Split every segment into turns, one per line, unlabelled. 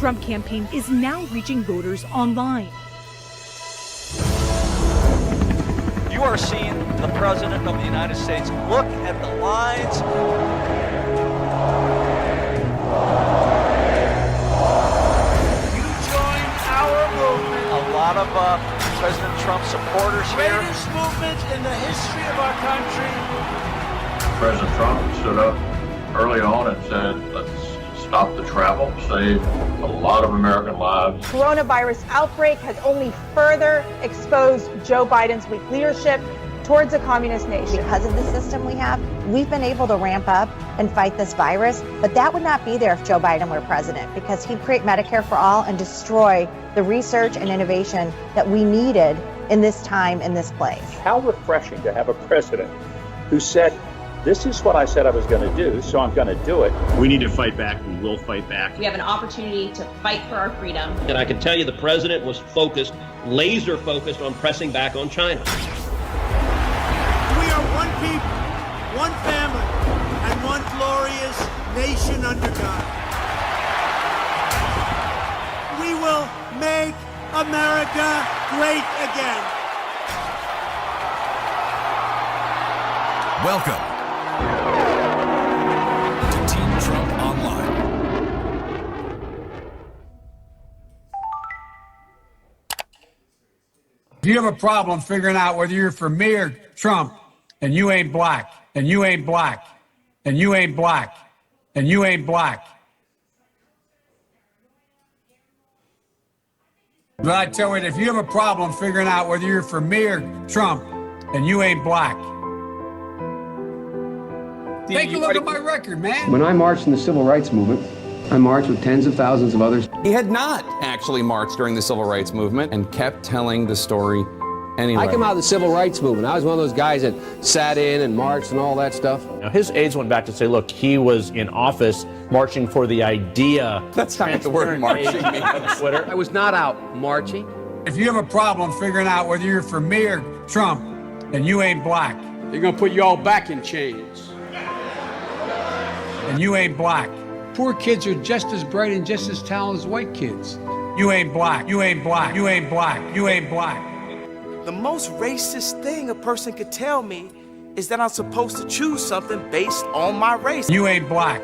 Trump campaign is now reaching voters online.
You are seeing the President of the United States. Look at the lines. You join our movement. A lot of President Trump supporters here.
Greatest movement in the history of our country.
President Trump stood up early on and said, let's stop the travel, save a lot of American lives.
Coronavirus outbreak has only further exposed Joe Biden's weak leadership towards a communist nation.
Because of the system we have, we've been able to ramp up and fight this virus, but that would not be there if Joe Biden were president, because he'd create Medicare for all and destroy the research and innovation that we needed in this time, in this place.
How refreshing to have a president who said, this is what I said I was going to do, so I'm going to do it.
We need to fight back. We will fight back.
We have an opportunity to fight for our freedom.
And I can tell you the president was focused, laser focused on pressing back on China.
We are one people, one family, and one glorious nation under God. We will make America great again.
Welcome to Team Trump Online.
If you have a problem figuring out whether you're for me or Trump, and you ain't black, and you ain't black, and you ain't black, and you ain't black. But I tell you, if you have a problem figuring out whether you're for me or Trump, and you ain't black. Take a look at my record, man.
When I marched in the civil rights movement, I marched with tens of thousands of others.
He had not actually marched during the civil rights movement and kept telling the story anyway.
I came out of the civil rights movement. I was one of those guys that sat in and marched and all that stuff.
Now, his aides went back to say, look, he was in office marching for the idea.
That's not what the word marching means on Twitter.
I was not out marching.
If you have a problem figuring out whether you're for me or Trump, and you ain't black.
They're going to put you all back in chains.
And you ain't black.
Poor kids are just as bright and just as talented as white kids.
You ain't black. You ain't black. You ain't black. You ain't black.
The most racist thing a person could tell me is that I'm supposed to choose something based on my race.
You ain't black.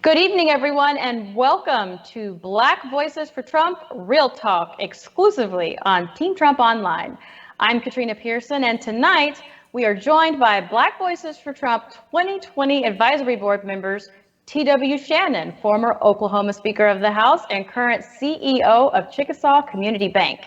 Good evening, everyone, and welcome to Black Voices for Trump Real Talk, exclusively on Team Trump Online. I'm Katrina Pierson, and tonight we are joined by Black Voices for Trump 2020 Advisory Board members T.W. Shannon, former Oklahoma Speaker of the House and current CEO of Chickasaw Community Bank,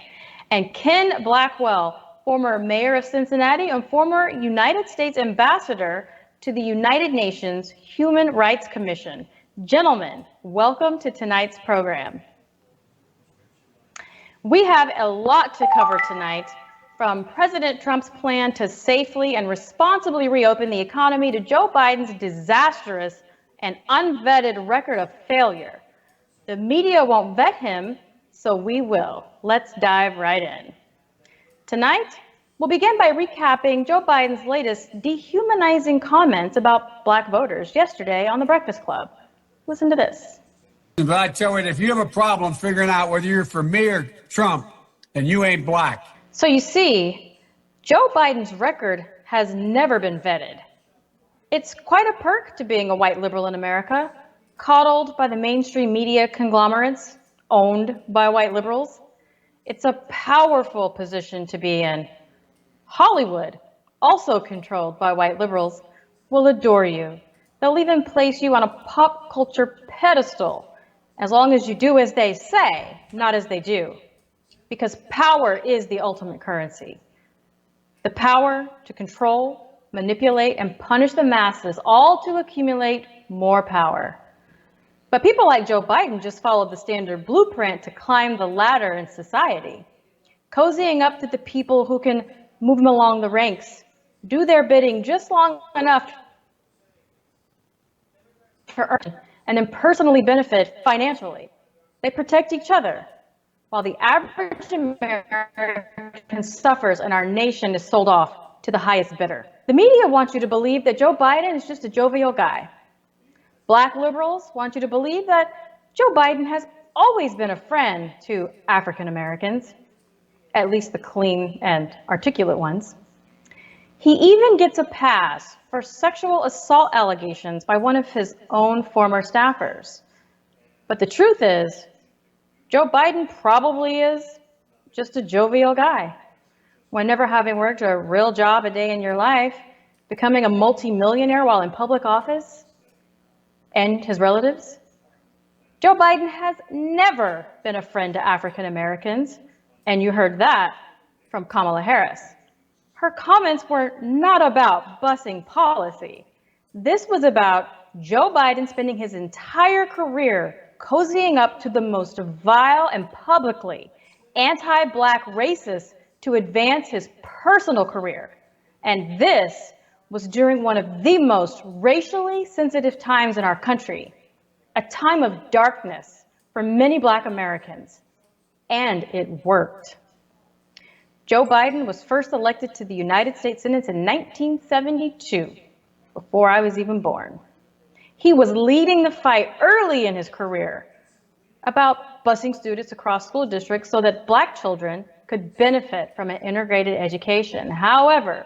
and Ken Blackwell, former Mayor of Cincinnati and former United States Ambassador to the United Nations Human Rights Commission. Gentlemen, welcome to tonight's program. We have a lot to cover tonight, from President Trump's plan to safely and responsibly reopen the economy to Joe Biden's disastrous and unvetted record of failure. The media won't vet him, so we will. Let's dive right in. Tonight, we'll begin by recapping Joe Biden's latest dehumanizing comments about black voters yesterday on The Breakfast Club. Listen to this.
But I tell you, if you have a problem figuring out whether you're for me or Trump, and you ain't black.
So you see, Joe Biden's record has never been vetted. It's quite a perk to being a white liberal in America, coddled by the mainstream media conglomerates, owned by white liberals. It's a powerful position to be in. Hollywood, also controlled by white liberals, will adore you. They'll even place you on a pop culture pedestal, as long as you do as they say, not as they do. Because power is the ultimate currency. The power to control, manipulate, and punish the masses, all to accumulate more power. But people like Joe Biden just followed the standard blueprint to climb the ladder in society, cozying up to the people who can move them along the ranks, do their bidding just long enough to earn, and then personally benefit financially. They protect each other, while the average American suffers and our nation is sold off to the highest bidder. The media wants you to believe that Joe Biden is just a jovial guy. Black liberals want you to believe that Joe Biden has always been a friend to African Americans, at least the clean and articulate ones. He even gets a pass for sexual assault allegations by one of his own former staffers. But the truth is, Joe Biden probably is just a jovial guy. When never having worked a real job a day in your life, becoming a multimillionaire while in public office, and his relatives. Joe Biden has never been a friend to African Americans, and you heard that from Kamala Harris. Her comments were not about busing policy. This was about Joe Biden spending his entire career cozying up to the most vile and publicly anti-Black racists to advance his personal career. And this was during one of the most racially sensitive times in our country, a time of darkness for many Black Americans. And it worked. Joe Biden was first elected to the United States Senate in 1972, before I was even born. He was leading the fight early in his career about busing students across school districts so that Black children could benefit from an integrated education. However,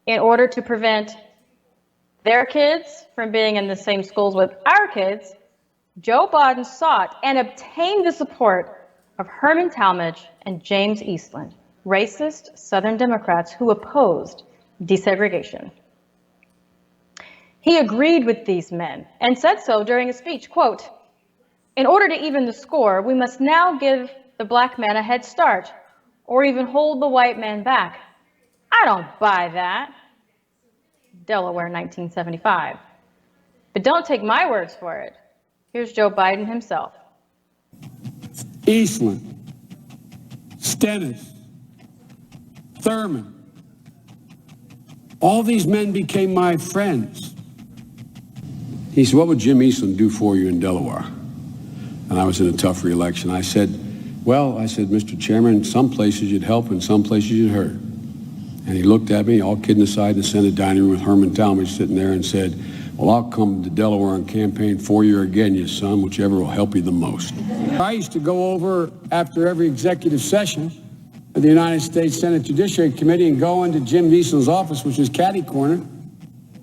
in order to prevent their kids from being in the same schools with our kids, Joe Biden sought and obtained the support of Herman Talmadge and James Eastland, racist Southern Democrats who opposed desegregation. He agreed with these men and said so during a speech, quote, "In order to even the score, we must now give the Black man a head start or even hold the white man back. I don't buy that." Delaware, 1975. But don't take my words for it. Here's Joe Biden himself.
Eastland, Stennis, Thurman, all these men became my friends. He said, "What would Jim Eastland do for you in Delaware?" And I was in a tough re-election. I said, Mr. Chairman, some places you'd help and some places you'd hurt. And he looked at me, all kidding aside, in the Senate dining room with Herman Talmadge sitting there and said, "Well, I'll come to Delaware and campaign for you again, you son, whichever will help you the most." I used to go over after every executive session of the United States Senate Judiciary Committee and go into Jim Eastland's office, which was catty corner,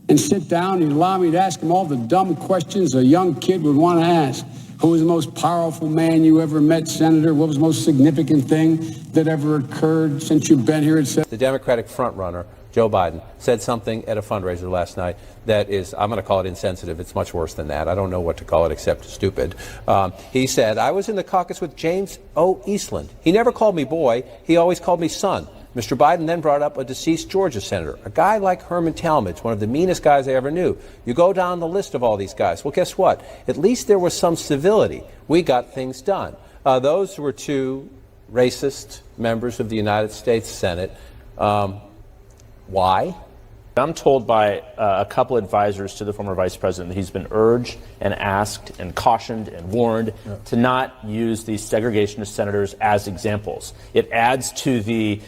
and sit down. He'd allow me to ask him all the dumb questions a young kid would want to ask. Who was the most powerful man you ever met, Senator? What was the most significant thing that ever occurred since you've been here?
The Democratic frontrunner, Joe Biden, said something at a fundraiser last night that is, I'm going to call it insensitive. It's much worse than that. I don't know what to call it except stupid. He said, "I was in the caucus with James O. Eastland. He never called me boy. He always called me son." Mr. Biden then brought up a deceased Georgia senator, a guy like Herman Talmadge, one of the meanest guys I ever knew. You go down the list of all these guys. Well, guess what? At least there was some civility. We got things done. Those were two racist members of the United States Senate. Why?
I'm told by a couple advisors to the former vice president that he's been urged and asked and cautioned and warned to not use these segregationist senators as examples. It adds to the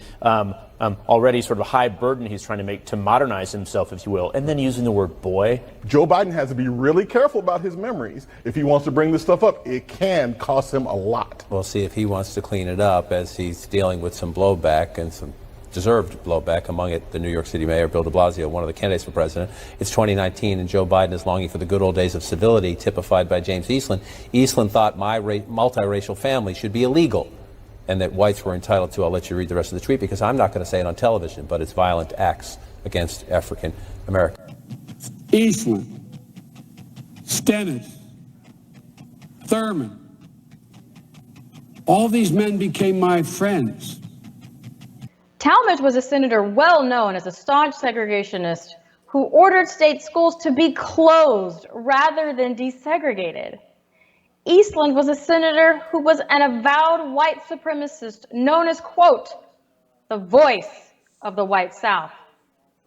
already sort of high burden he's trying to make to modernize himself, if you will, and then using the word boy.
Joe Biden has to be really careful about his memories. If he wants to bring this stuff up, it can cost him a lot.
We'll see if he wants to clean it up as he's dealing with some blowback and some deserved blowback, among it the New York City mayor, Bill de Blasio, one of the candidates for president. It's 2019, and Joe Biden is longing for the good old days of civility typified by James Eastland. Eastland thought my multiracial family should be illegal and that whites were entitled to, I'll let you read the rest of the tweet because I'm not going to say it on television, but it's violent acts against African Americans.
Eastland, Stennis, Thurman, all these men became my friends.
Talmadge was a senator well known as a staunch segregationist who ordered state schools to be closed rather than desegregated. Eastland was a senator who was an avowed white supremacist known as, quote, the voice of the white South,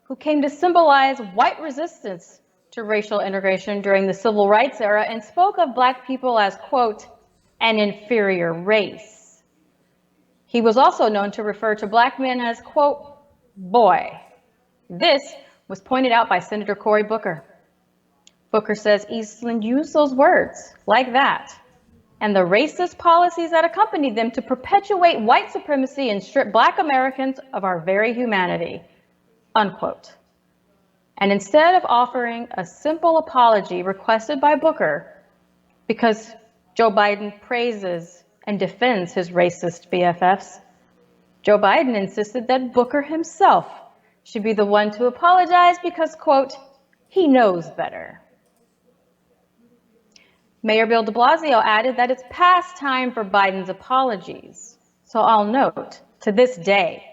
who came to symbolize white resistance to racial integration during the civil rights era and spoke of Black people as, quote, an inferior race. He was also known to refer to Black men as, quote, boy. This was pointed out by Senator Cory Booker. Booker says Eastland used those words like that and the racist policies that accompanied them to perpetuate white supremacy and strip Black Americans of our very humanity, unquote. And instead of offering a simple apology requested by Booker because Joe Biden praises and defends his racist BFFs, Joe Biden insisted that Booker himself should be the one to apologize because, quote, he knows better. Mayor Bill de Blasio added that it's past time for Biden's apologies. So I'll note, to this day,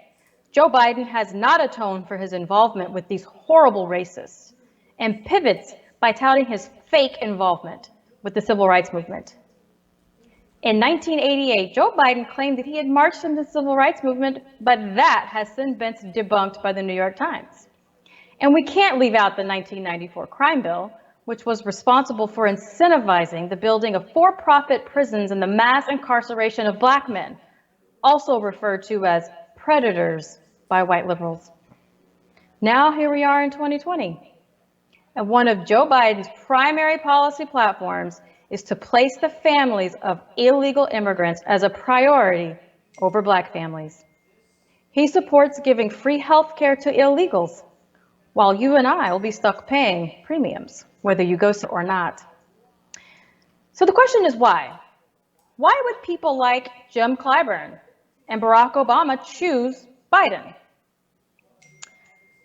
Joe Biden has not atoned for his involvement with these horrible racists and pivots by touting his fake involvement with the civil rights movement. In 1988, Joe Biden claimed that he had marched in the civil rights movement, but that has since been debunked by the New York Times. And we can't leave out the 1994 crime bill, which was responsible for incentivizing the building of for-profit prisons and the mass incarceration of Black men, also referred to as predators by white liberals. Now here we are in 2020, and one of Joe Biden's primary policy platforms is to place the families of illegal immigrants as a priority over Black families. He supports giving free health care to illegals, while you and I will be stuck paying premiums, whether you go or not. So the question is why? Why would people like Jim Clyburn and Barack Obama choose Biden?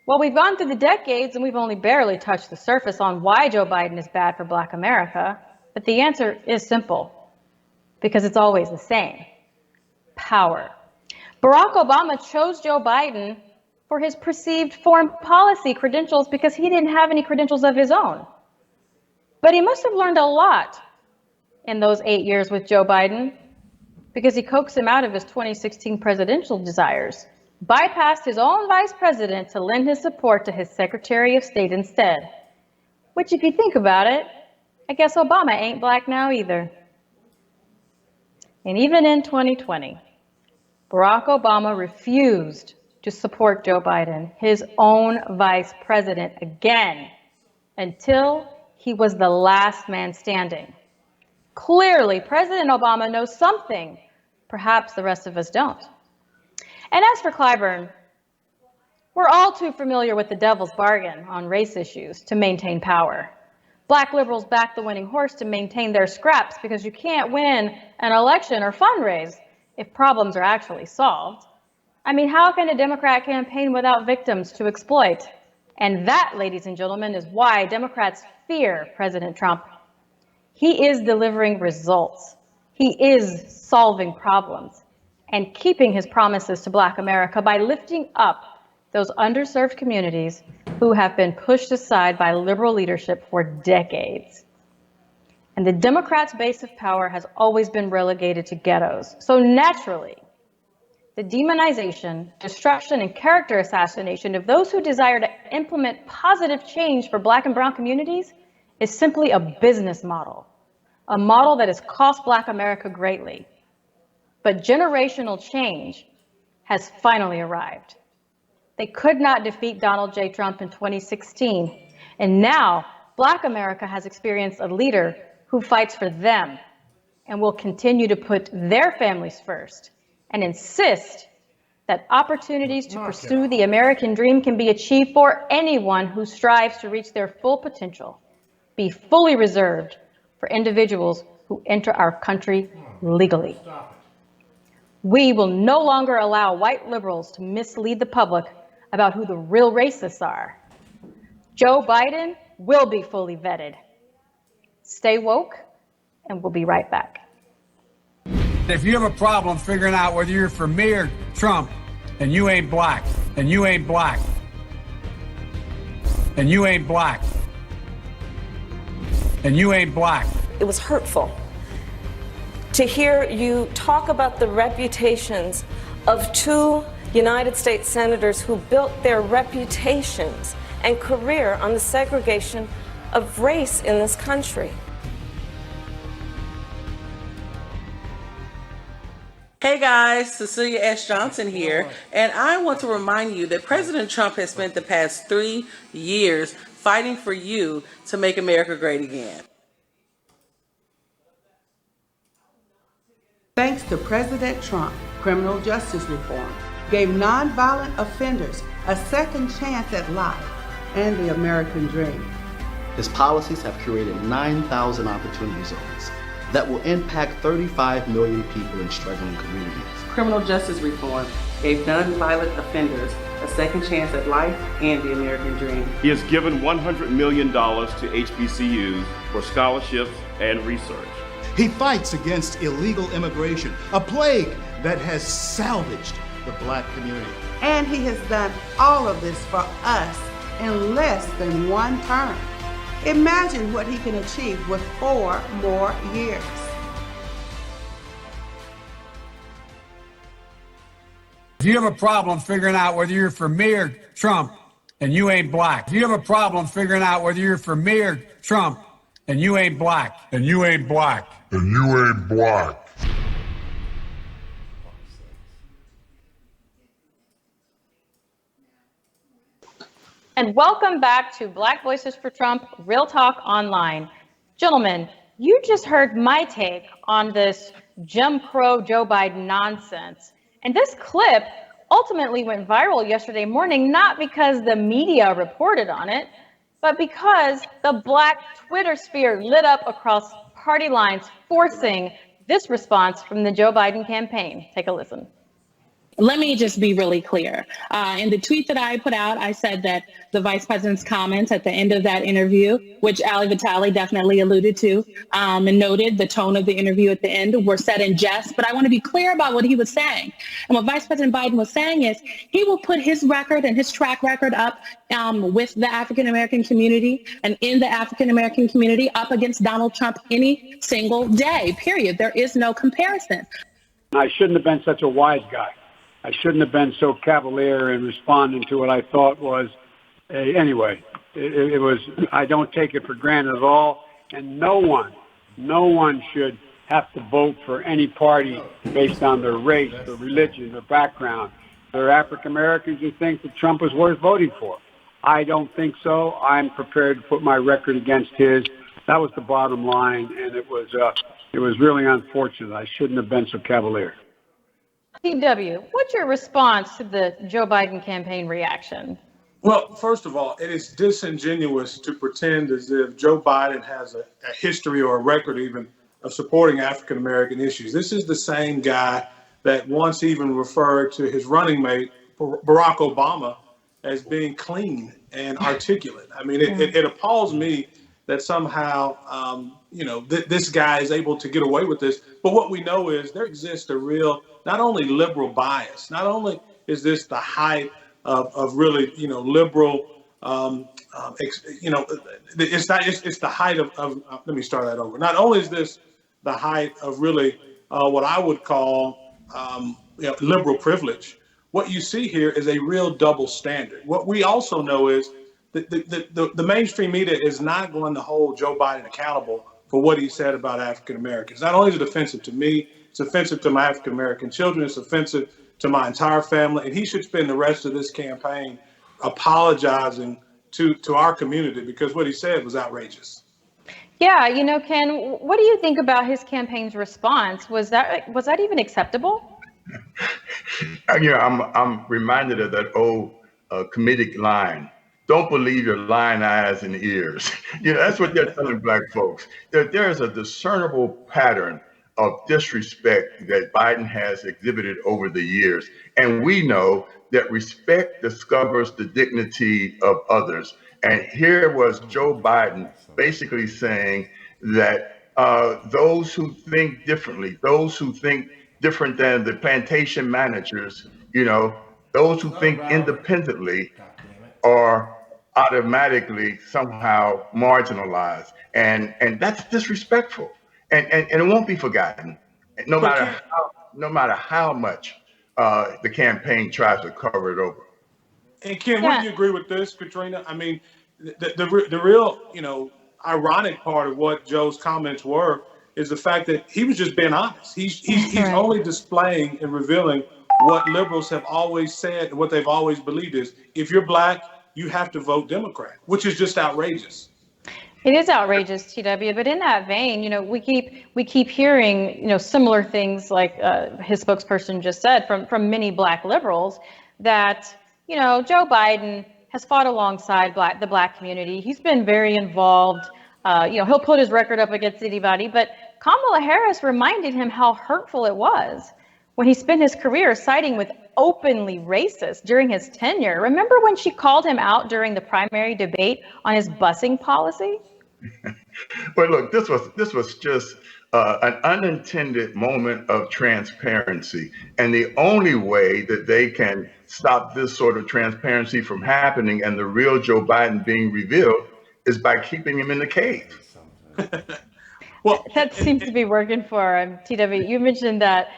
Well, we've gone through the decades and we've only barely touched the surface on why Joe Biden is bad for Black America, but the answer is simple, because it's always the same: power. Barack Obama chose Joe Biden for his perceived foreign policy credentials because he didn't have any credentials of his own. But he must have learned a lot in those 8 years with Joe Biden, because he coaxed him out of his 2016 presidential desires, bypassed his own vice president to lend his support to his Secretary of State instead. Which, if you think about it, I guess Obama ain't Black now either. And even in 2020, Barack Obama refused to support Joe Biden, his own vice president, again, until he was the last man standing. Clearly, President Obama knows something perhaps the rest of us don't. And as for Clyburn, we're all too familiar with the devil's bargain on race issues to maintain power. Black liberals back the winning horse to maintain their scraps because you can't win an election or fundraise if problems are actually solved. I mean, how can a Democrat campaign without victims to exploit? And that, ladies and gentlemen, is why Democrats fear President Trump. He is delivering results. He is solving problems and keeping his promises to Black America by lifting up those underserved communities who have been pushed aside by liberal leadership for decades. And the Democrats' base of power has always been relegated to ghettos. So naturally, the demonization, destruction, and character assassination of those who desire to implement positive change for Black and brown communities is simply a business model, a model that has cost Black America greatly. But generational change has finally arrived. They could not defeat Donald J. Trump in 2016, and now Black America has experienced a leader who fights for them and will continue to put their families first and insist that opportunities to pursue the American dream can be achieved for anyone who strives to reach their full potential, be fully reserved for individuals who enter our country legally. We will no longer allow white liberals to mislead the public about who the real racists are. Joe Biden will be fully vetted. Stay woke, and we'll be right back.
If you have a problem figuring out whether you're for me or Trump, and you ain't Black, and you ain't Black, and you ain't Black, and you ain't Black.
It was hurtful to hear you talk about the reputations of two United States senators who built their reputations and career on the segregation of race in this country.
Hey guys, Cecilia S. Johnson here, and I want to remind you that President Trump has spent the past 3 years fighting for you to make America great again.
Thanks to President Trump, criminal justice reform gave nonviolent offenders a second chance at life and the American dream.
His policies have created 9,000 opportunity zones that will impact 35 million people in struggling communities.
Criminal justice reform gave nonviolent offenders a second chance at life and the American dream.
He has given $100 million to HBCUs for scholarships and research.
He fights against illegal immigration, a plague that has salvaged the Black community.
And he has done all of this for us in less than one term. Imagine what he can achieve with 4 more years.
If you have a problem figuring out whether you're for me or Trump and you ain't black, if you have a problem figuring out whether you're for me or Trump and you ain't black, and you ain't black, and you ain't black.
And welcome back to Black Voices for Trump, Real Talk Online. Gentlemen, you just heard my take on this Jim Crow Joe Biden nonsense. And this clip ultimately went viral yesterday morning, not because the media reported on it, but because the Black Twitter sphere lit up across party lines, forcing this response from the Joe Biden campaign. Take a listen.
Let me just be really clear. In the tweet that I put out, I said that the vice president's comments at the end of that interview, which Ali Vitale definitely alluded to and noted the tone of the interview at the end, were said in jest. But I want to be clear about what he was saying. And what Vice President Biden was saying is he will put his record and his track record up with the African-American community and in the African-American community up against Donald Trump any single day, period. There is no comparison.
I shouldn't have been such a wise guy. I shouldn't have been so cavalier in responding to what I thought was, anyway, it was, I don't take it for granted at all. And no one should have to vote for any party based on their race, their religion, their background. There are African Americans who think that Trump is worth voting for. I don't think so. I'm prepared to put my record against his. That was the bottom line, and it was really unfortunate. I shouldn't have been so cavalier.
TW, what's your response to the Joe Biden campaign reaction?
Well, first of all, it is disingenuous to pretend as if Joe Biden has a history or a record even of supporting African American issues. This is the same guy that once even referred to his running mate, Barack Obama, as being clean and articulate. I mean, it appalls me that somehow, this guy is able to get away with this. But what we know is there exists a real, not only liberal bias, not only is this the height of really, liberal, it's the height of let me start that over. Not only is this the height of really what I would call, liberal privilege, what you see here is a real double standard. What we also know is that the mainstream media is not going to hold Joe Biden accountable for what he said about African Americans. Not only is it offensive to me, it's offensive to my African American children, it's offensive to my entire family, and he should spend the rest of this campaign apologizing to our community because what he said was outrageous.
Yeah, Ken, what do you think about his campaign's response? Was that even acceptable?
I'm reminded of that old comedic line. Don't believe your lying eyes and ears. That's what they're telling Black folks. There's a discernible pattern of disrespect that Biden has exhibited over the years. And we know that respect discovers the dignity of others. And here was Joe Biden basically saying that those who think differently, those who think different than the plantation managers, those who think independently are automatically somehow marginalized. And that's disrespectful. And it won't be forgotten, no matter how much the campaign tries to cover it over.
And Ken, wouldn't you agree with this, Katrina? I mean, the real, ironic part of what Joe's comments were is the fact that he was just being honest. He's only displaying and revealing what liberals have always said and what they've always believed is, if you're black, you have to vote Democrat, which is just outrageous.
It is outrageous, TW, but in that vein, we keep hearing, similar things like his spokesperson just said from many black liberals that, Joe Biden has fought alongside the black community. He's been very involved. He'll put his record up against anybody, but Kamala Harris reminded him how hurtful it was when he spent his career siding with openly racist during his tenure. Remember when she called him out during the primary debate on his busing policy?
But look, this was just an unintended moment of transparency. And the only way that they can stop this sort of transparency from happening and the real Joe Biden being revealed is by keeping him in the cave.
Well, that seems to be working for him. TW, you mentioned that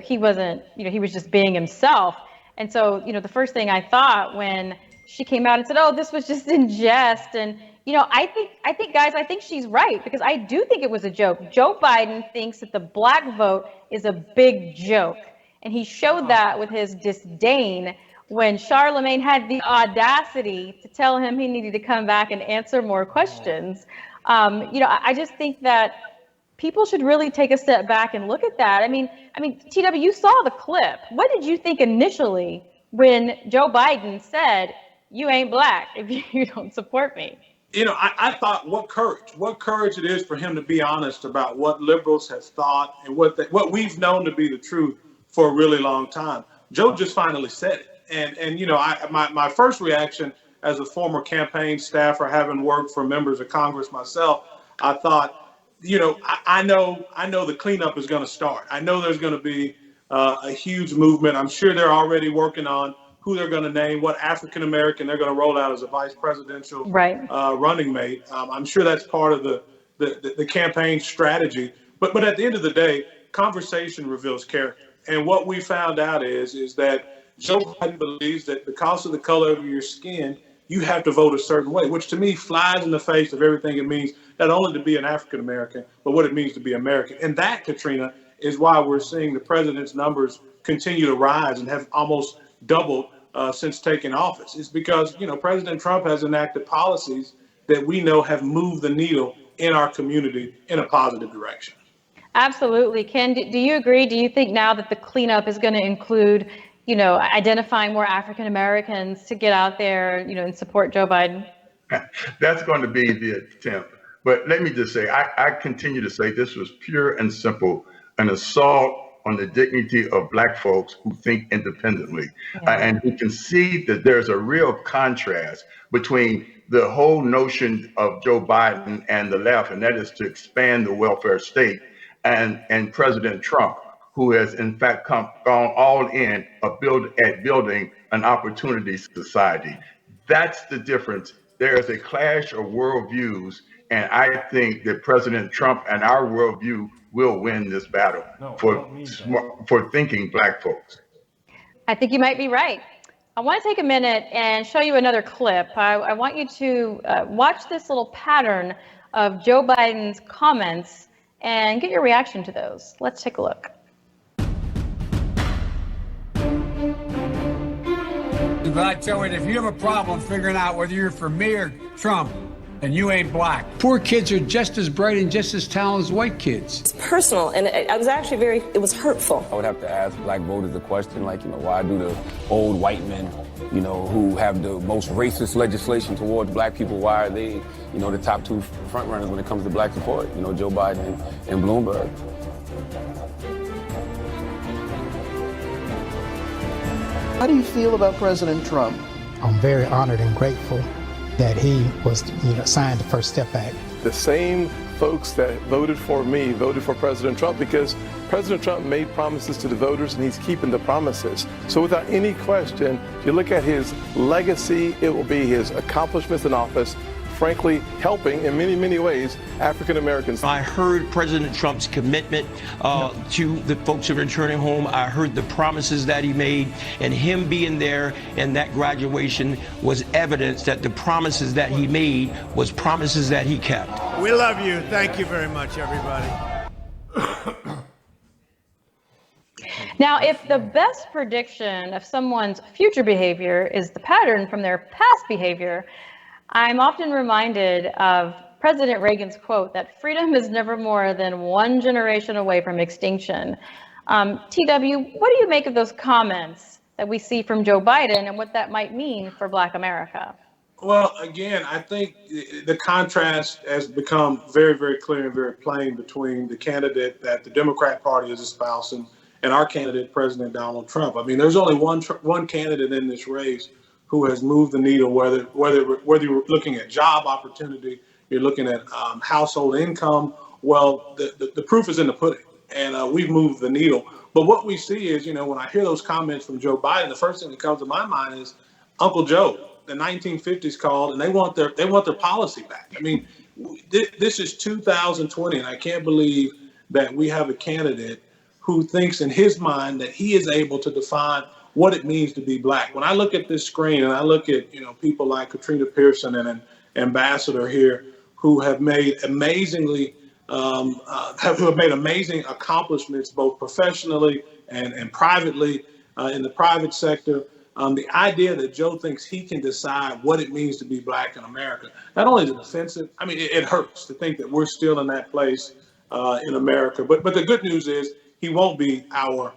he wasn't, he was just being himself. And so, the first thing I thought when she came out and said, oh, this was just in jest. And, I think, guys, I think she's right, because I do think it was a joke. Joe Biden thinks that the black vote is a big joke. And he showed that with his disdain when Charlemagne had the audacity to tell him he needed to come back and answer more questions. I just think that people should really take a step back and look at that. I mean, TW, you saw the clip. What did you think initially when Joe Biden said, you ain't black if you don't support me?
I thought what courage it is for him to be honest about what liberals have thought and what we've known to be the truth for a really long time. Joe just finally said it. And my first reaction as a former campaign staffer, having worked for members of Congress myself, I thought, I know the cleanup is going to start. I know there's going to be a huge movement. I'm sure they're already working on who they're going to name, what African American they're going to roll out as a vice presidential running mate. I'm sure that's part of the campaign strategy. But at the end of the day, conversation reveals character. And what we found out is that Joe Biden believes that because of the color of your skin, you have to vote a certain way, which to me flies in the face of everything it means, not only to be an African American, but what it means to be American. And that, Katrina, is why we're seeing the president's numbers continue to rise and have almost doubled since taking office. It's because, President Trump has enacted policies that we know have moved the needle in our community in a positive direction.
Absolutely. Ken, do you agree? Do you think now that the cleanup is going to include, identifying more African Americans to get out there, and support Joe Biden?
That's going to be the attempt. But let me just say, I continue to say this was pure and simple an assault on the dignity of black folks who think independently and who can see that there's a real contrast between the whole notion of Joe Biden and the left, and that is to expand the welfare state, and President Trump, who has in fact gone all in at building an opportunity society. That's the difference. There is a clash of worldviews, and I think that President Trump and our worldview will win this battle for thinking black folks.
I think you might be right. I want to take a minute and show you another clip. I want you to watch this little pattern of Joe Biden's comments and get your reaction to those. Let's take a look.
But I tell you, if you have a problem figuring out whether you're for me or Trump, and you ain't black.
Poor kids are just as bright and just as talented as white kids.
It's personal, and I was actually it was hurtful.
I would have to ask black voters the question, why do the old white men, who have the most racist legislation towards black people, why are they, the top two front runners when it comes to black support, Joe Biden and Bloomberg?
How do you feel about President Trump?
I'm very honored and grateful that he was, signed the First Step Act.
The same folks that voted for me voted for President Trump because President Trump made promises to the voters and he's keeping the promises. So without any question, if you look at his legacy, it will be his accomplishments in office frankly, helping in many, many ways African Americans.
I heard President Trump's commitment to the folks who are returning home. I heard the promises that he made, and him being there and that graduation was evidence that the promises that he made was promises that he kept.
We love you. Thank you very much, everybody.
Now, if the best prediction of someone's future behavior is the pattern from their past behavior, I'm often reminded of President Reagan's quote that freedom is never more than one generation away from extinction. TW, what do you make of those comments that we see from Joe Biden and what that might mean for Black America?
Well, again, I think the contrast has become very, very clear and very plain between the candidate that the Democrat Party is espousing and our candidate, President Donald Trump. I mean, there's only one candidate in this race who has moved the needle, whether you're looking at job opportunity, you're looking at household income. Well, the proof is in the pudding, and we've moved the needle. But what we see is, when I hear those comments from Joe Biden, the first thing that comes to my mind is Uncle Joe. The 1950s called, and they want their policy back. I mean, this is 2020, and I can't believe that we have a candidate who thinks in his mind that he is able to define what it means to be Black. When I look at this screen and I look at people like Katrina Pierson and an ambassador here who have made amazing accomplishments both professionally and privately in the private sector. The idea that Joe thinks he can decide what it means to be Black in America, not only is it offensive, I mean, it hurts to think that we're still in that place in America. But the good news is he won't be our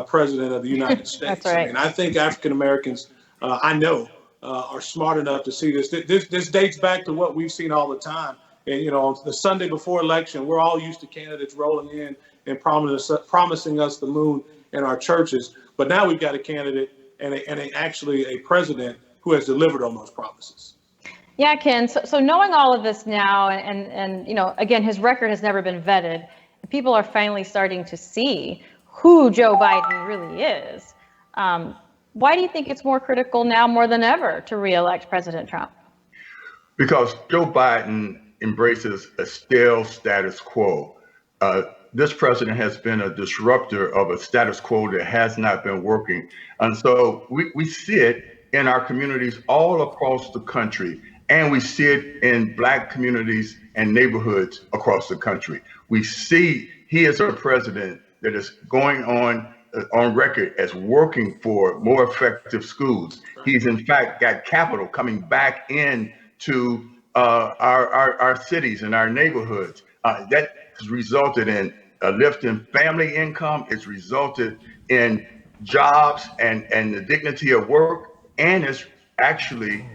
president of the United States.
That's right.
I mean, I think African Americans, I know, are smart enough to see this. This dates back to what we've seen all the time. And, on the Sunday before election, we're all used to candidates rolling in and promising us the moon in our churches. But now we've got a candidate and actually a president who has delivered on those promises.
Yeah, Ken. So knowing all of this now, and again, his record has never been vetted. People are finally starting to see who Joe Biden really is. Why do you think it's more critical now more than ever to re-elect President Trump?
Because Joe Biden embraces a stale status quo. This president has been a disruptor of a status quo that has not been working. And so we see it in our communities all across the country, and we see it in Black communities and neighborhoods across the country. We see he is a president that is going on record as working for more effective schools. He's in fact got capital coming back into our cities and our neighborhoods. That has resulted in a lift in family income. It's resulted in jobs and the dignity of work, and it's actually,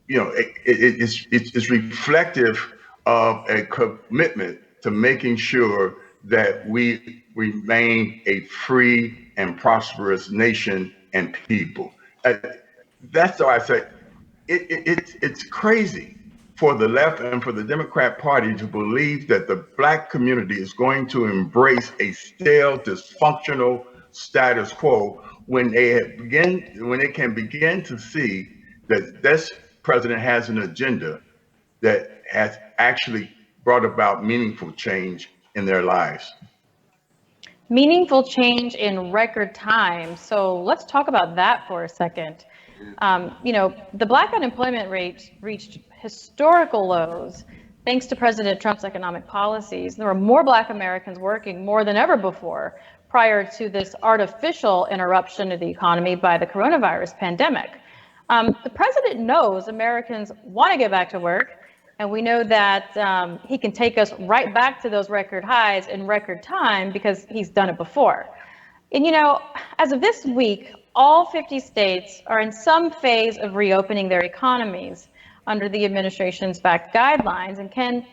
it's reflective of a commitment to making sure that we remain a free and prosperous nation and people. That's why I say it's crazy for the left and for the Democrat Party to believe that the Black community is going to embrace a stale, dysfunctional status quo when they can begin to see that this president has an agenda that has actually brought about meaningful change in their lives.
Meaningful change in record time. So let's talk about that for a second. The Black unemployment rate reached historical lows thanks to President Trump's economic policies. There were more Black Americans working more than ever before prior to this artificial interruption of the economy by the coronavirus pandemic. The president knows Americans want to get back to work, and we know that he can take us right back to those record highs in record time because he's done it before. And as of this week, all 50 states are in some phase of reopening their economies under the administration's backed guidelines. And Ken,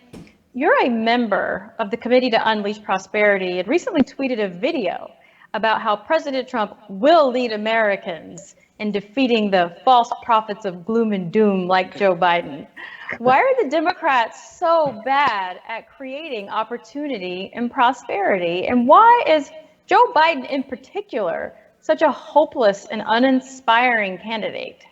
you're a member of the Committee to Unleash Prosperity and recently tweeted a video about how President Trump will lead Americans in defeating the false prophets of gloom and doom like Joe Biden. Why are the Democrats so bad at creating opportunity and prosperity? And why is Joe Biden in particular such a hopeless and uninspiring candidate?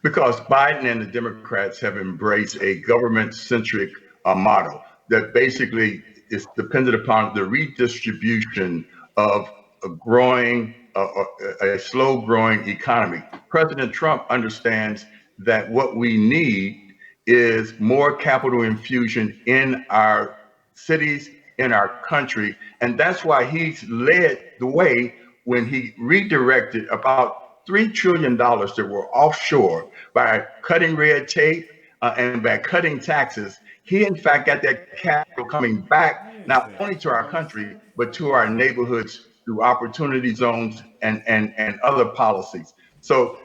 Because Biden and the Democrats have embraced a government-centric model that basically is dependent upon the redistribution of a slow-growing economy. President Trump understands that what we need is more capital infusion in our cities, in our country, and that's why he's led the way when he redirected about $3 trillion that were offshore by cutting red tape and by cutting taxes. He, in fact, got that capital coming back not only to our country, but to our neighborhoods through opportunity zones and other policies. So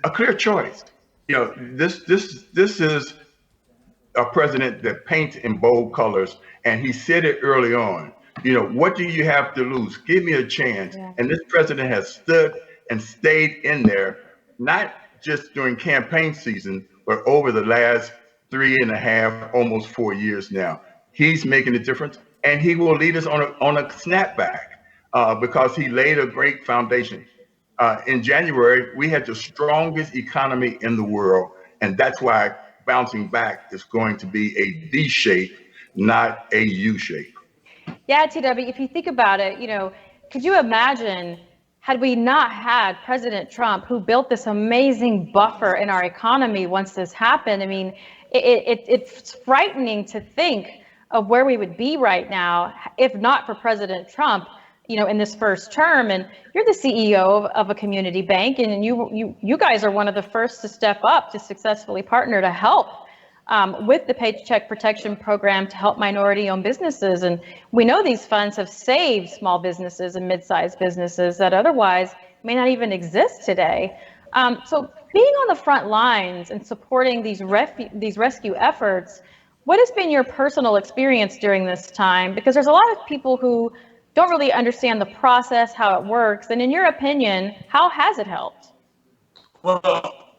a clear choice. This is a president that paints in bold colors, and he said it early on. What do you have to lose? Give me a chance. Yeah. And this president has stood and stayed in there, not just during campaign season, but over the last 3.5, almost 4 years now. He's making a difference, and he will lead us on a snapback because he laid a great foundation. In January, we had the strongest economy in the world, and that's why bouncing back is going to be a V shape, not a U shape.
Yeah, TW, if you think about it, could you imagine had we not had President Trump, who built this amazing buffer in our economy once this happened? I mean, it's frightening to think of where we would be right now if not for President Trump, in this first term. And you're the CEO of a community bank, and you guys are one of the first to step up to successfully partner to help with the Paycheck Protection Program to help minority-owned businesses. And we know these funds have saved small businesses and mid-sized businesses that otherwise may not even exist today. So being on the front lines and supporting these rescue efforts, what has been your personal experience during this time? Because there's a lot of people who don't really understand the process, how it works. And in your opinion, how has it helped?
Well,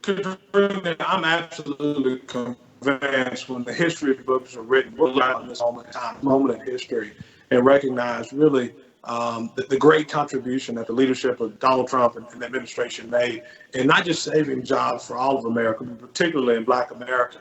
Katrina, I'm absolutely convinced when the history books are written, we'll learn this moment in history and recognize really the great contribution that the leadership of Donald Trump and the administration made, and not just saving jobs for all of America, but particularly in Black America.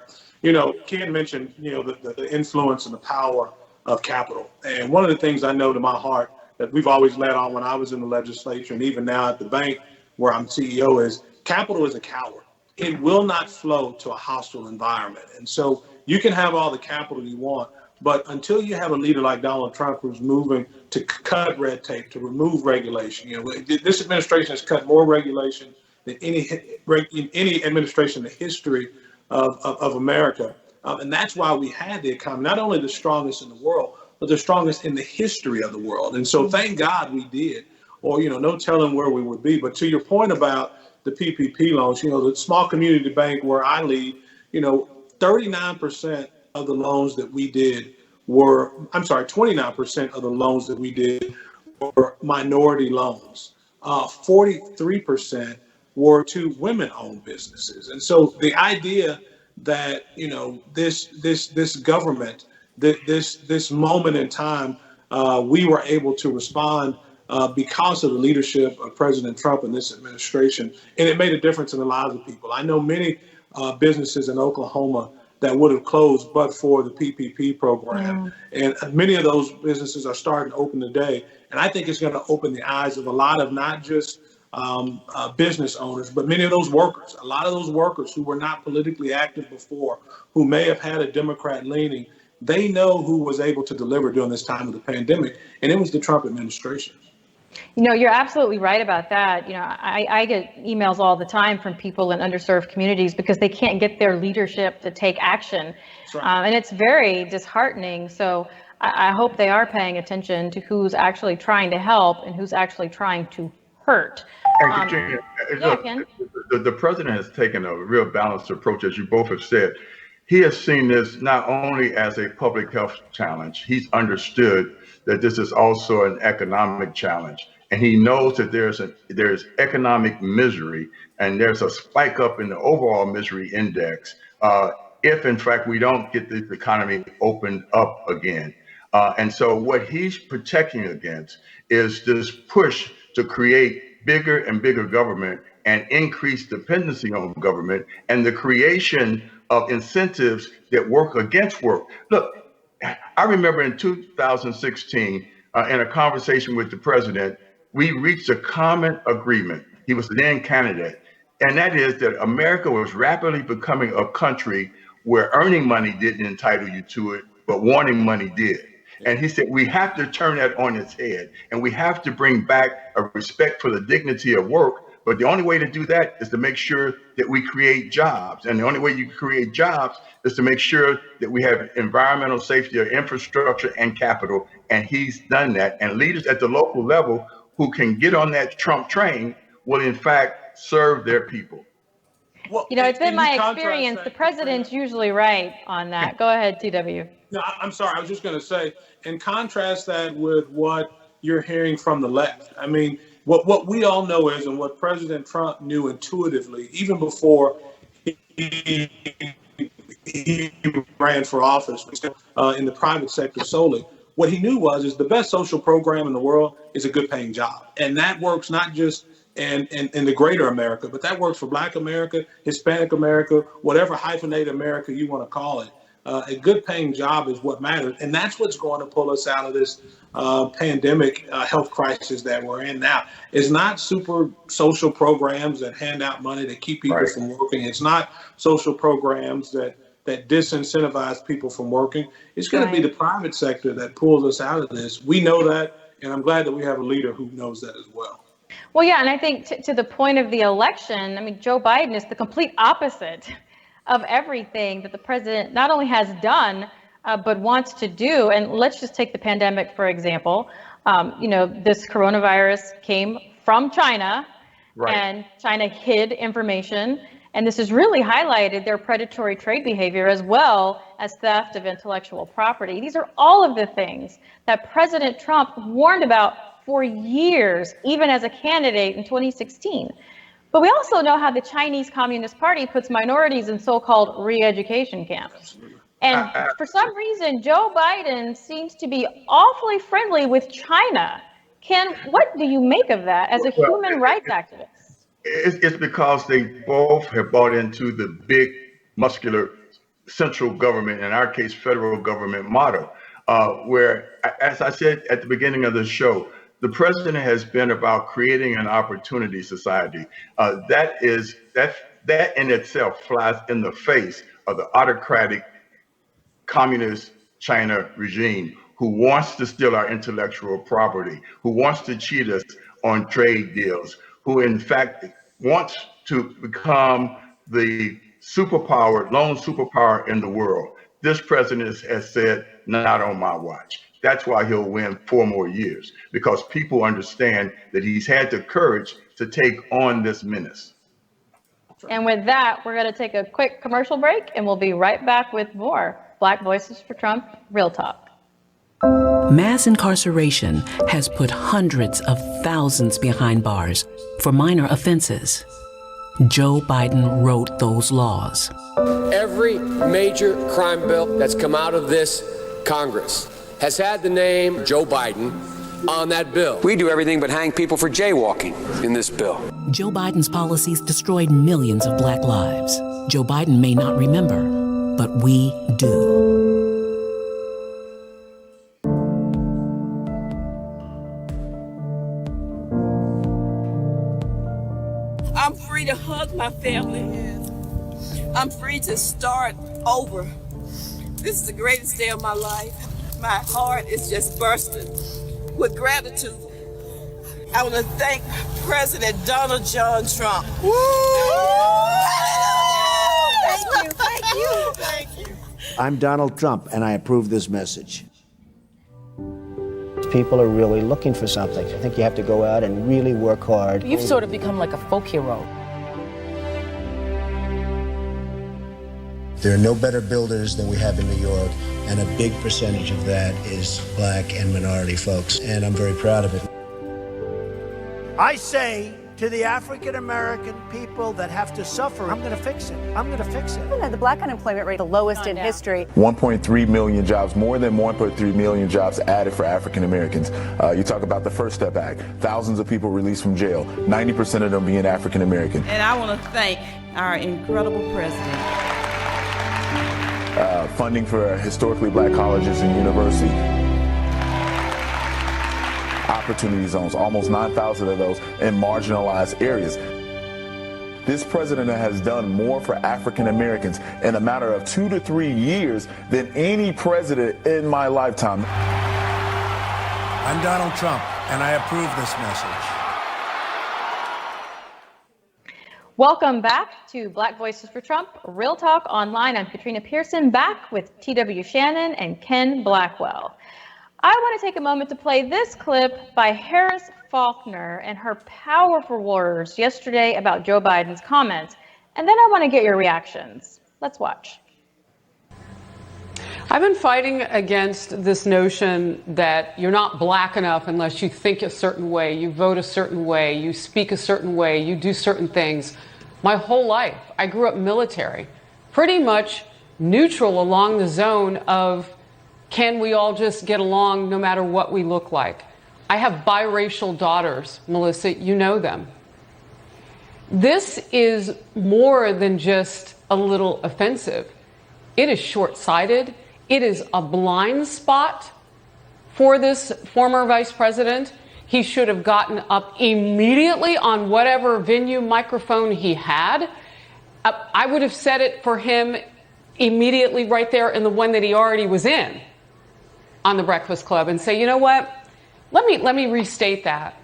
Ken mentioned, the influence and the power of capital. And one of the things I know to my heart that we've always led on when I was in the legislature and even now at the bank where I'm CEO is capital is a coward. It will not flow to a hostile environment. And so you can have all the capital you want, but until you have a leader like Donald Trump who's moving to cut red tape, to remove regulation, this administration has cut more regulation than any administration in the history of America. And that's why we had the economy, not only the strongest in the world, but the strongest in the history of the world. And so thank God we did, or, no telling where we would be. But to your point about the PPP loans, the small community bank where I lead, 39% of the loans that we did 29% of the loans that we did were minority loans. 43% were to women-owned businesses. And so the idea that this government, this moment in time, we were able to respond because of the leadership of President Trump and this administration, and it made a difference in the lives of people. I know many businesses in Oklahoma that would have closed but for the PPP program, and many of those businesses are starting to open today. And I think it's going to open the eyes of a lot of not just business owners, but many of those workers, a lot of those workers who were not politically active before, who may have had a Democrat leaning, they know who was able to deliver during this time of the pandemic, and it was the Trump administration.
You're absolutely right about that. I get emails all the time from people in underserved communities because they can't get their leadership to take action. Right. And it's very disheartening. So I hope they are paying attention to who's actually trying to help and who's actually trying to hurt.
Katrina, the president has taken a real balanced approach, as you both have said. He has seen this not only as a public health challenge, he's understood that this is also an economic challenge. And he knows that there's economic misery and there's a spike up in the overall misery index if, in fact, we don't get the economy opened up again. And so what he's protecting against is this push to create bigger and bigger government and increased dependency on government and the creation of incentives that work against work. Look, I remember in 2016, in a conversation with the president, we reached a common agreement. He was the then candidate. And that is that America was rapidly becoming a country where earning money didn't entitle you to it, but wanting money did. And he said, we have to turn that on its head, and we have to bring back a respect for the dignity of work. But the only way to do that is to make sure that we create jobs. And the only way you create jobs is to make sure that we have environmental safety, infrastructure, and capital. And he's done that. And leaders at the local level who can get on that Trump train will, in fact, serve their people.
Well,
you know, it's been my experience. The president's usually right on that. Go ahead, TW.
No, I'm sorry. I was just going to say, and contrast that with what you're hearing from the left. I mean, what we all know is, and what President Trump knew intuitively, even before he ran for office in the private sector solely, what he knew is the best social program in the world is a good paying job. And that works not just in the greater America, but that works for Black America, Hispanic America, whatever hyphenated America you want to call it. A good paying job is what matters. And that's what's going to pull us out of this pandemic health crisis that we're in now. It's not super social programs that hand out money to keep people from working. It's not social programs that disincentivize people from working. It's going to be the private sector that pulls us out of this. We know that, and I'm glad that we have a leader who knows that as well.
Well, yeah, and I think to the point of the election, I mean, Joe Biden is the complete opposite of everything that the president not only has done, but wants to do. And let's just take the pandemic, for example. You know, this coronavirus came from China, and China hid information. And this has really highlighted their predatory trade behavior as well as theft of intellectual property. These are all of the things that President Trump warned about for years, even as a candidate in 2016. But we also know how the Chinese Communist Party puts minorities in so-called re-education camps. And for some reason, Joe Biden seems to be awfully friendly with China. Ken, what do you make of that as a human rights activist?
It's because they both have bought into the big, muscular central government, in our case, federal government model, where, as I said at the beginning of the show, the president has been about creating an opportunity society. That in itself flies in the face of the autocratic communist China regime, who wants to steal our intellectual property, who wants to cheat us on trade deals, who in fact wants to become the superpower, lone superpower in the world. This president has said, not on my watch. That's why he'll win 4 more years, because people understand that he's had the courage to take on this menace.
And with that, we're going to take a quick commercial break, and we'll be right back with more Black Voices for Trump Real Talk.
Mass incarceration has put hundreds of thousands behind bars for minor offenses. Joe Biden wrote those laws.
Every major crime bill that's come out of this Congress has had the name Joe Biden on that bill. We do everything but hang people for jaywalking in this bill.
Joe Biden's policies destroyed millions of Black lives. Joe Biden may not remember, but we do.
I'm free to hug my family. I'm free to start over. This is the greatest day of my life. My heart is just bursting with gratitude. I want to thank President Donald John Trump. Woo!
Thank you, thank you, thank you. I'm Donald Trump, and I approve this message. People are really looking for something. I think you have to go out and really work hard.
You've sort of become like a folk hero.
There are no better builders than we have in New York, and a big percentage of that is Black and minority folks, and I'm very proud of it.
I say
to the African American people that have to suffer. I'm going to fix it. I'm going to fix it.
The black unemployment rate, the lowest in history.
1.3 million jobs, more than 1.3 million jobs added for African Americans. You talk about the First Step Act, thousands of people released from jail, 90% of them being African American.
And I want to thank our incredible president.
Funding for historically black colleges and universities. Opportunity zones, almost 9,000 of those in marginalized areas. This president has done more for African Americans in a matter of 2 to 3 years than any president in my lifetime.
I'm Donald Trump, and I approve this message.
Welcome back to Black Voices for Trump, Real Talk Online. I'm Katrina Pierson, back with T.W. Shannon and Ken Blackwell. I want to take a moment to play this clip by Harris Faulkner and her powerful words yesterday about Joe Biden's comments, and then I want to get your reactions. Let's watch.
I've been fighting against this notion that you're not black enough unless you think a certain way, you vote a certain way, you speak a certain way, you do certain things. My whole life, I grew up military, pretty much neutral along the zone of can we all just get along no matter what we look like. I have biracial daughters, Melissa, you know them. This is more than just a little offensive. It is short-sighted. It is a blind spot for this former vice president. He should have gotten up immediately on whatever venue microphone he had. I would have said it for him immediately right there in the one that he already was in on the Breakfast Club and say, you know what, let me restate that.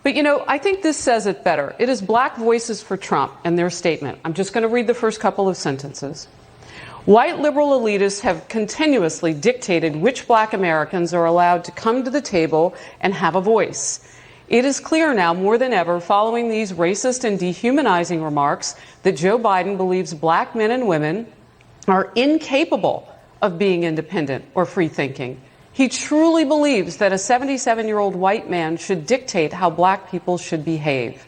But, you know, I think this says it better. It is Black Voices for Trump and their statement. I'm just going to read the first couple of sentences. White liberal elitists have continuously dictated which black Americans are allowed to come to the table and have a voice. It is clear now more than ever, following these racist and dehumanizing remarks, that Joe Biden believes black men and women are incapable of being independent or free-thinking. He truly believes that a 77-year-old white man should dictate how black people should behave.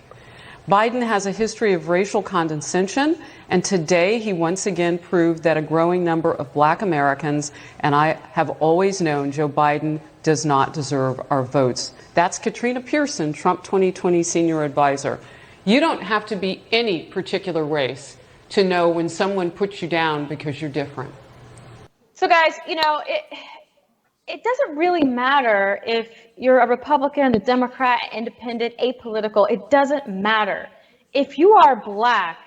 Biden has a history of racial condescension, and today he once again proved that a growing number of black Americans, and I have always known Joe Biden does not deserve our votes. That's Katrina Pierson, Trump 2020 senior advisor. You don't have to be any particular race to know when someone puts you down because you're different.
So guys, you know, it doesn't really matter if you're a Republican, a Democrat, independent, apolitical. It doesn't matter. If you are black,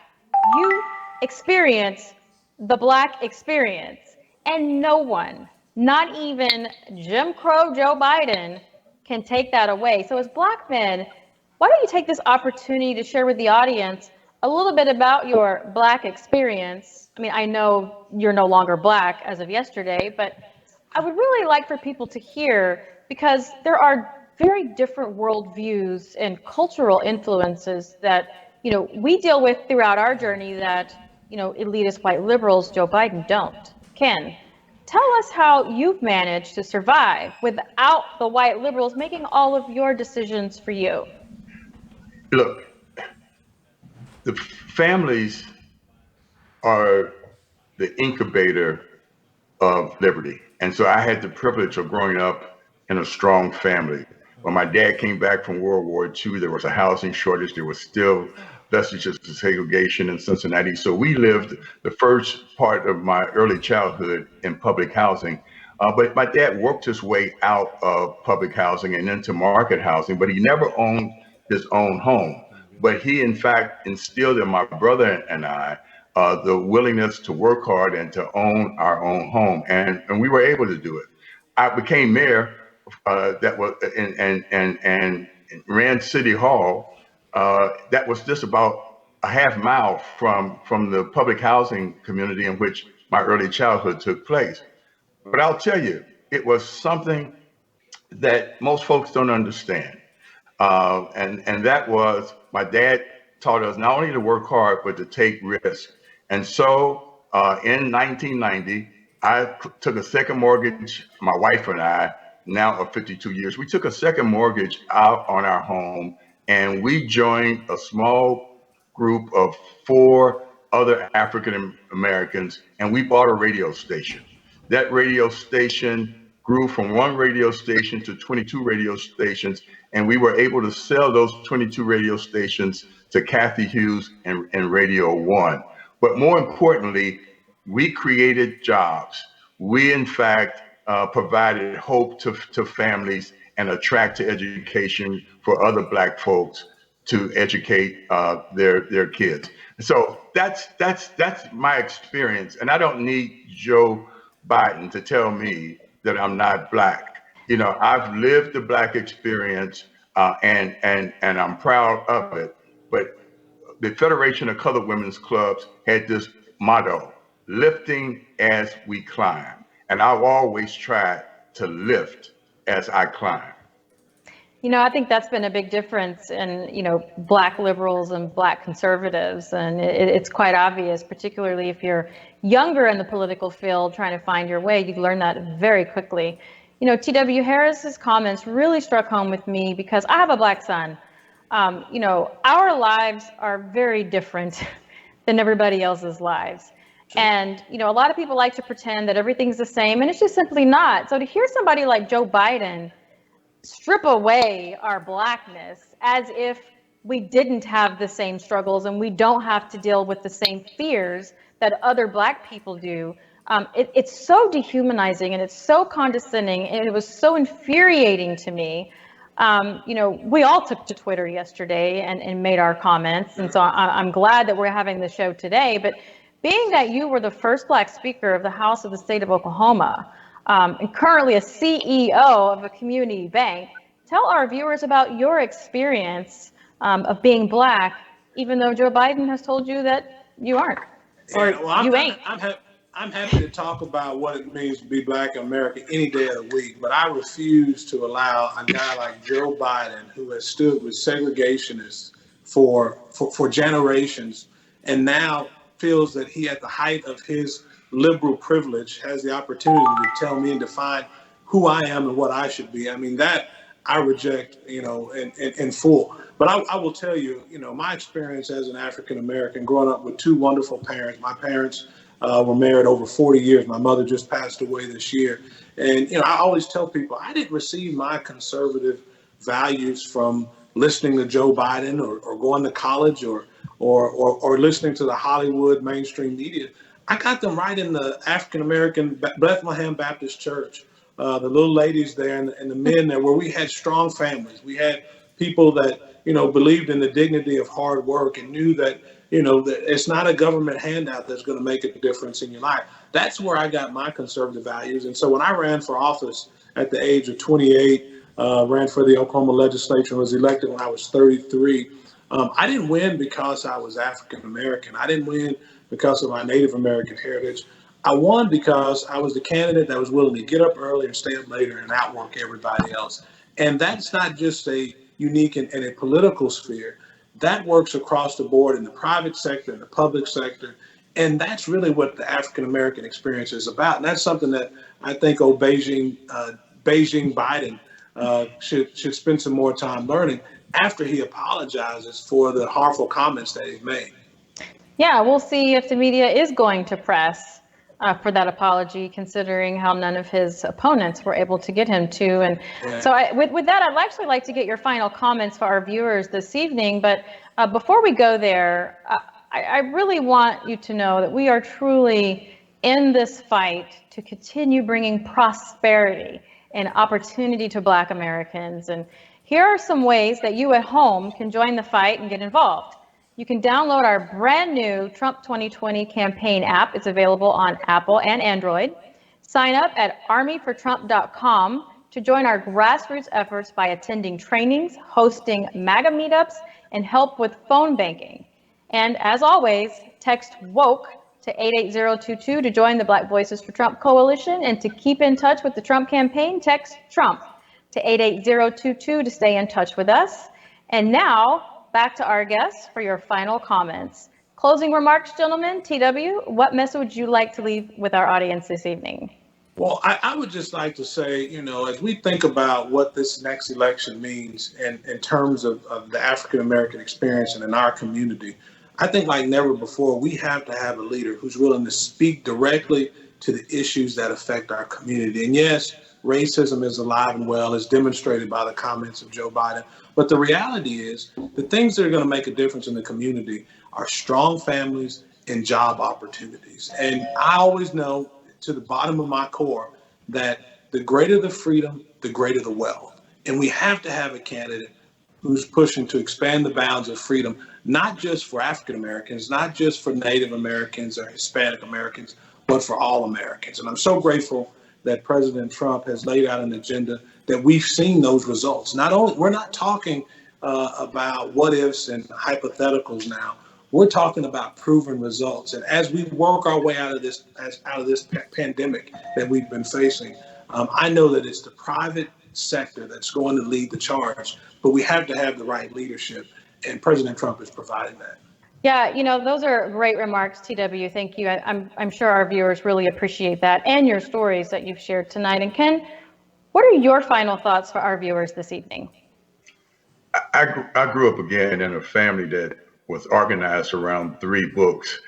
you experience the black experience. And no one, not even Jim Crow Joe Biden, can take that away. So as black men, why don't you take this opportunity to share with the audience a little bit about your black experience? I mean, I know you're no longer black as of yesterday, but I would really like for people to hear, because there are very different worldviews and cultural influences that, you know, we deal with throughout our journey that, you know, elitist white liberals, Joe Biden, don't. Ken, tell us how you've managed to survive without the white liberals making all of your decisions for you.
Look, the families are the incubator of liberty. And so I had the privilege of growing up in a strong family. When my dad came back from World War II, there was a housing shortage. There was still vestiges of segregation in Cincinnati. So we lived the first part of my early childhood in public housing. But my dad worked his way out of public housing and into market housing, but he never owned his own home. But he, in fact, instilled in my brother and I the willingness to work hard and to own our own home, and we were able to do it. I became mayor that was and ran City Hall. That was just about a half mile from the public housing community in which my early childhood took place. But I'll tell you, it was something that most folks don't understand, and that was my dad taught us not only to work hard but to take risks. And so in 1990, I took a second mortgage. My wife and I, now of 52 years, we took a second mortgage out on our home and we joined a small group of 4 other African Americans, and we bought a radio station. That radio station grew from 1 radio station to 22 radio stations, and we were able to sell those 22 radio stations to Kathy Hughes and Radio 1. But more importantly, we created jobs. We, in fact, provided hope to families and a track to education for other Black folks to educate their kids. So that's my experience, and I don't need Joe Biden to tell me that I'm not Black. You know, I've lived the Black experience, and I'm proud of it. But the Federation of Colored Women's Clubs had this motto: lifting as we climb. And I've always tried to lift as I climb.
You know, I think that's been a big difference in, Black liberals and Black conservatives. And it's quite obvious, particularly if you're younger in the political field trying to find your way, you learn that very quickly. T.W. Harris's comments really struck home with me because I have a Black son. Our lives are very different than everybody else's lives. And, a lot of people like to pretend that everything's the same, and it's just simply not. So to hear somebody like Joe Biden strip away our Blackness as if we didn't have the same struggles and we don't have to deal with the same fears that other Black people do, it's so dehumanizing and it's so condescending, and it was so infuriating to me. We all took to Twitter yesterday and made our comments. And so I'm glad that we're having the show today. But being that you were the first Black speaker of the House of the state of Oklahoma, and currently a CEO of a community bank, tell our viewers about your experience of being Black, even though Joe Biden has told you that you aren't, or you ain't.
I'm happy to talk about what it means to be Black in America any day of the week, but I refuse to allow a guy like Joe Biden, who has stood with segregationists for generations and now feels that he, at the height of his liberal privilege, has the opportunity to tell me and define who I am and what I should be. I mean, that I reject, in full. But I will tell you, my experience as an African American, growing up with 2 wonderful parents. My parents were married over 40 years. My mother just passed away this year. And, I always tell people I didn't receive my conservative values from listening to Joe Biden or going to college or listening to the Hollywood mainstream media. I got them right in the African American Bethlehem Baptist Church, the little ladies there and the men there, where we had strong families. We had people that, believed in the dignity of hard work and knew that, that it's not a government handout that's going to make a difference in your life. That's where I got my conservative values. And so when I ran for office at the age of 28, ran for the Oklahoma legislature, was elected when I was 33. I didn't win because I was African American. I didn't win because of my Native American heritage. I won because I was the candidate that was willing to get up early and stay up later and outwork everybody else. And that's not just a unique in a political sphere. That works across the board in the private sector, in the public sector. And that's really what the African American experience is about. And that's something that I think Beijing Biden should spend some more time learning after he apologizes for the harmful comments that he made.
Yeah, we'll see if the media is going to press for that apology, considering how none of his opponents were able to get him to. And so with that, I'd actually like to get your final comments for our viewers this evening. But before we go there, I really want you to know that we are truly in this fight to continue bringing prosperity and opportunity to Black Americans. And here are some ways that you at home can join the fight and get involved. You can download our brand new Trump 2020 campaign app. It's available on Apple and Android. Sign up at armyfortrump.com to join our grassroots efforts by attending trainings, hosting MAGA meetups, and help with phone banking. And as always, text WOKE to 88022 to join the Black Voices for Trump Coalition. And to keep in touch with the Trump campaign, text Trump to 88022 to stay in touch with us. And now, back to our guests for your final comments. Closing remarks, gentlemen. TW, what message would you like to leave with our audience this evening?
Well, I would just like to say, as we think about what this next election means in terms of the African American experience and in our community, I think like never before, we have to have a leader who's willing to speak directly to the issues that affect our community. And yes, racism is alive and well, as demonstrated by the comments of Joe Biden. But the reality is, the things that are going to make a difference in the community are strong families and job opportunities. And I always know, to the bottom of my core, that the greater the freedom, the greater the wealth. And we have to have a candidate who's pushing to expand the bounds of freedom, not just for African Americans, not just for Native Americans or Hispanic Americans, but for all Americans. And I'm so grateful that President Trump has laid out an agenda that we've seen those results. Not only, we're not talking about what ifs and hypotheticals now. We're talking about proven results. And as we work our way out of this pandemic that we've been facing, I know that it's the private sector that's going to lead the charge, but we have to have the right leadership, and President Trump is providing that.
Yeah, those are great remarks, TW. Thank you. I'm sure our viewers really appreciate that and your stories that you've shared tonight. And Ken, what are your final thoughts for our viewers this evening?
I grew up again in a family that was organized around 3 books.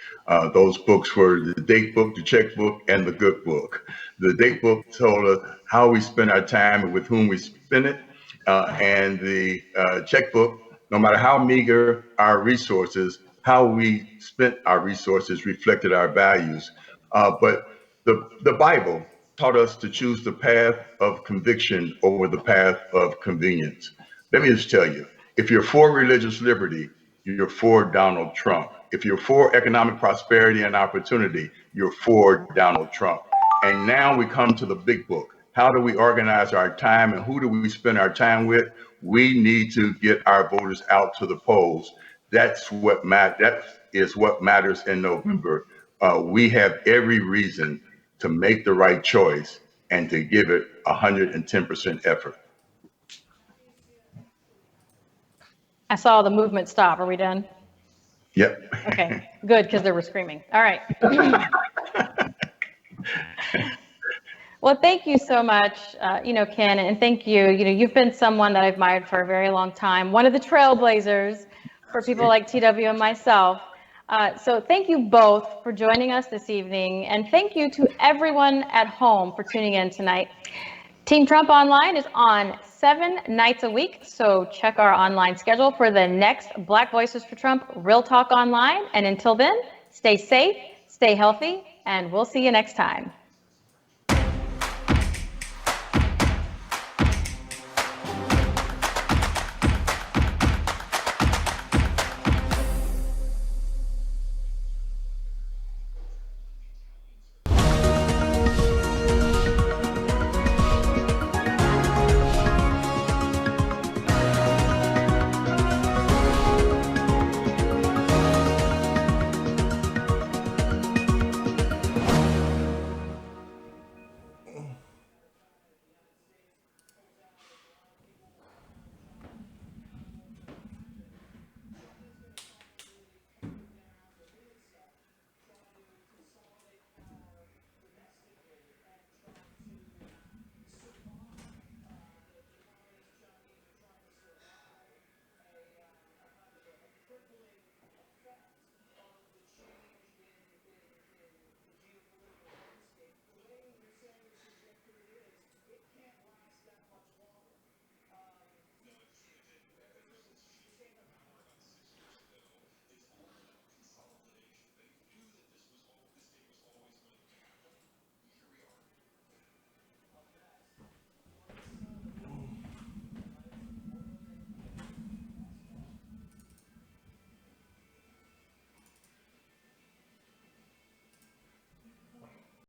Those books were the date book, the checkbook, and the good book. The date book told us how we spend our time and with whom we spend it. And the checkbook, no matter how meager our resources, how we spent our resources reflected our values. But the Bible taught us to choose the path of conviction over the path of convenience. Let me just tell you, if you're for religious liberty, you're for Donald Trump. If you're for economic prosperity and opportunity, you're for Donald Trump. And now we come to the big book. How do we organize our time and who do we spend our time with? We need to get our voters out to the polls. That is what matters in November. We have every reason to make the right choice and to give it 110% effort.
I saw the movement stop. Are we done?
Yep.
Okay, good, because they were screaming. All right. Well, thank you so much, Ken, and thank you. You've been someone that I've admired for a very long time, one of the trailblazers for people like TW and myself. So thank you both for joining us this evening, and thank you to everyone at home for tuning in tonight. Team Trump Online is on 7 nights a week, so check our online schedule for the next Black Voices for Trump Real Talk Online. And until then, stay safe, stay healthy, and we'll see you next time.